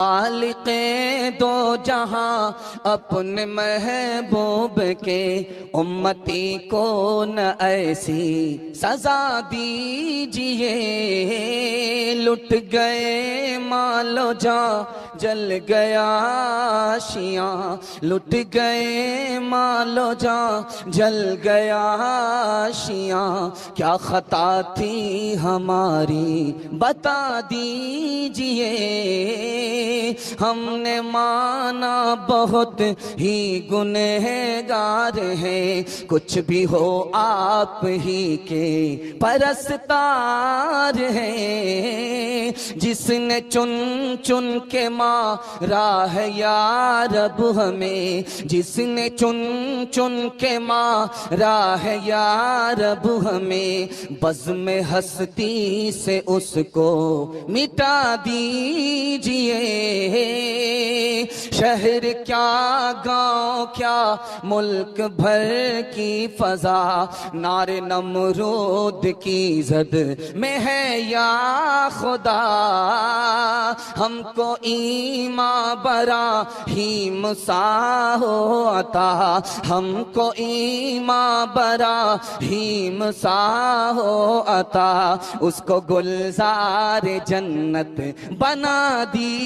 खालिक़े दो जहां अपने महबूब के उम्मती को न ऐसी सजा दीजिए। लुट गए मालो जा जल गया शिया, लुट गए मालो जा जल गया शिया। क्या खता थी हमारी बता दीजिए। हमने माना बहुत ही गुनहगार हैं, कुछ भी हो आप ही के परस्तार हैं। जिसने चुन चुन के मारा है या रब हमें, जिसने चुन चुन के मारा है या रब हमें, बज़्म हस्ती से उसको मिटा दीजिए। शहर क्या गांव क्या मुल्क भर की फजा नारे नमरूद की जद में है या खुदा। हमको ईमा बरा हीम सा हो अता, हमको ईमा बरा हीम सा हो अता। उसको गुलजार जन्नत बना दी।